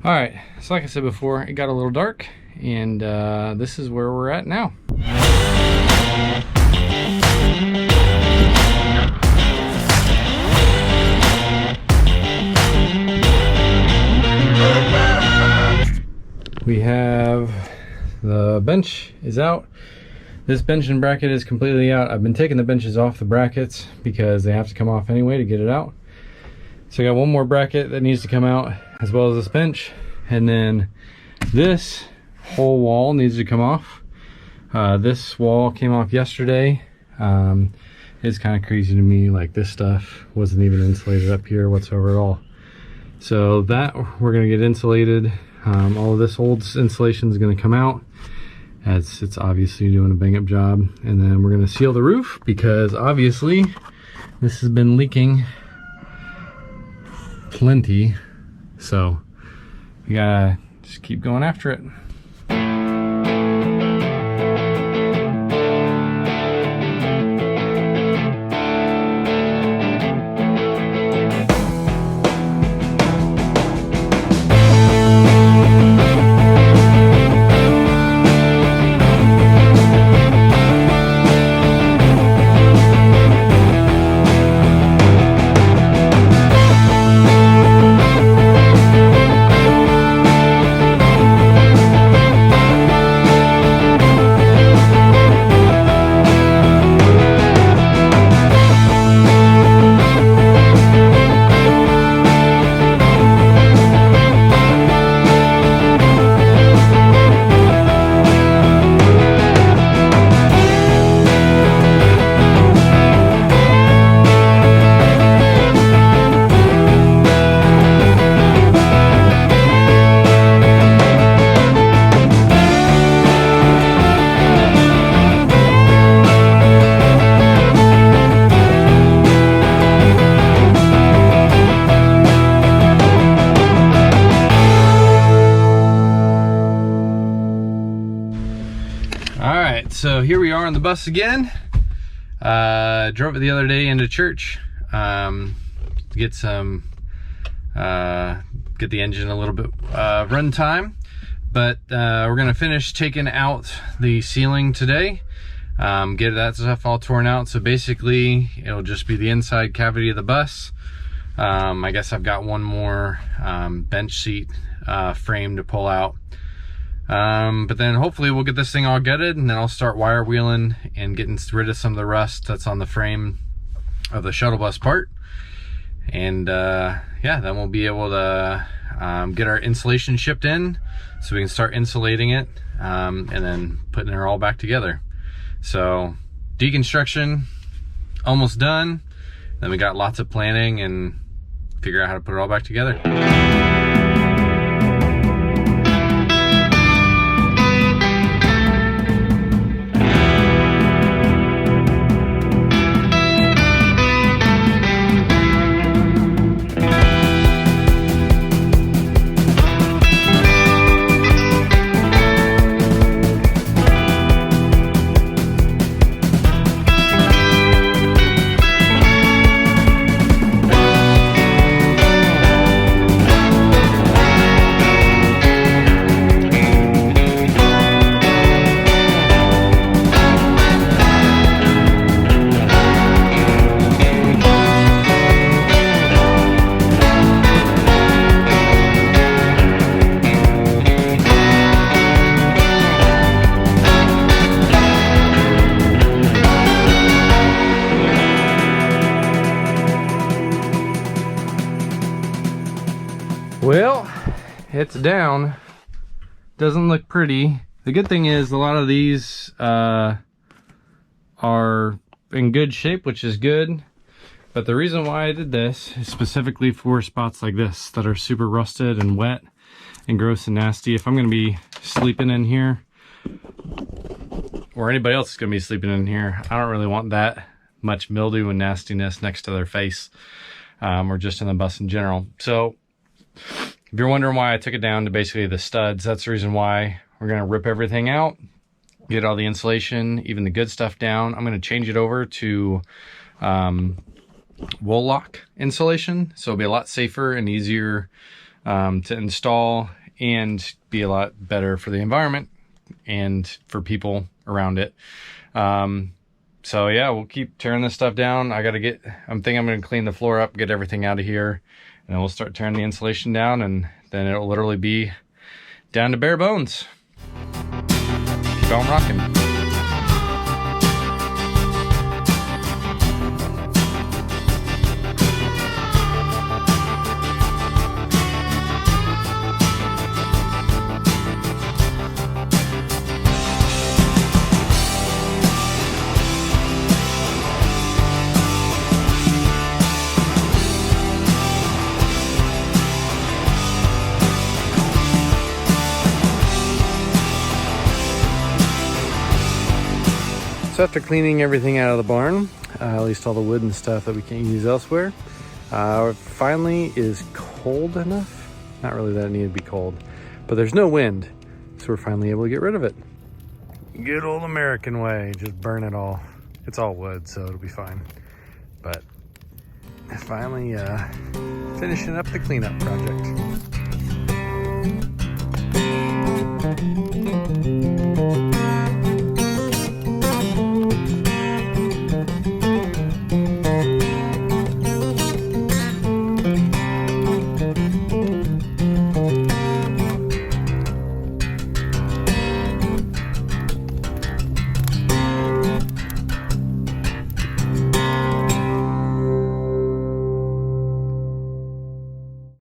All right, so like I said before, it got a little dark, and this is where we're at now. We have the bench is out. This bench and bracket is completely out. I've been taking the benches off the brackets because they have to come off anyway to get it out. So I got one more bracket that needs to come out, as well as this bench, and then this whole wall needs to come off. This wall came off yesterday. It's kind of crazy to me, like this stuff wasn't even insulated up here whatsoever at all. So that we're gonna get insulated. All of this old insulation is gonna come out, as it's obviously doing a bang up job. And then we're gonna seal the roof because obviously this has been leaking plenty. So we gotta just keep going after it. So here we are on the bus again. Drove it the other day into church to get some get the engine a little bit run time, but we're gonna finish taking out the ceiling today, get that stuff all torn out. So basically it'll just be the inside cavity of the bus. I guess I've got one more bench seat frame to pull out. But then hopefully we'll get this thing all gutted, and then I'll start wire wheeling and getting rid of some of the rust that's on the frame of the shuttle bus part. And yeah, then we'll be able to get our insulation shipped in so we can start insulating it, and then putting it all back together. So deconstruction almost done. Then we got lots of planning and figure out how to put it all back together. Well, it's down. Doesn't look pretty. The good thing is a lot of these are in good shape, which is good. But the reason why I did this is specifically for spots like this that are super rusted and wet and gross and nasty. If I'm going to be sleeping in here, or anybody else is going to be sleeping in here, I don't really want that much mildew and nastiness next to their face, or just in the bus in general. So if you're wondering why I took it down to basically the studs, that's the reason why. We're going to rip everything out, get all the insulation, even the good stuff down. I'm going to change it over to wool lock insulation, so it'll be a lot safer and easier to install and be a lot better for the environment and for people around it. So yeah, we'll keep tearing this stuff down. I'm thinking I'm gonna clean the floor up, get everything out of here, and then we'll start tearing the insulation down, and then it'll literally be down to bare bones. Keep on rocking. So after cleaning everything out of the barn, at least all the wood and stuff that we can't use elsewhere, finally is cold enough. Not really that it needed to be cold, but there's no wind, so we're finally able to get rid of it. Good old American way, just burn it all. It's all wood, so it'll be fine. But finally finishing up the cleanup project.